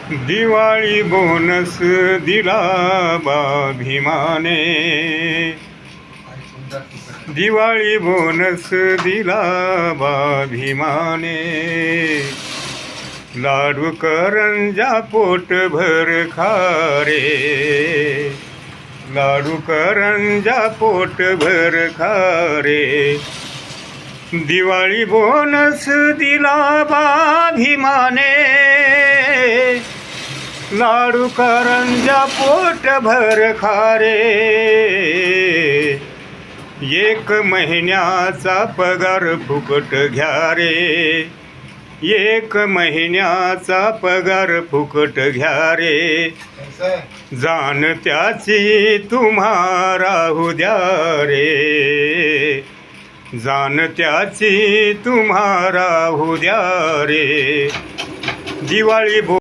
Diwali bonus दिला बा भीमाने, दिवाळी बोनस दिला बा भीमाने, लाडू करंजा पोटभर खारे, लाडू करंजा पोटभर खारे, दिवाळी बोनस दिला बा भीमाने, लाडू करंजा पोटभर खारे, एक महिन्याचा पगार फुकट घ्या रे, एक महिन्याचा पगार फुकट घ्या रे, जाण त्याची तुम्हा राहू द्या रे, जाण त्याची तुम्हा राहू द्या रे, दिवाळी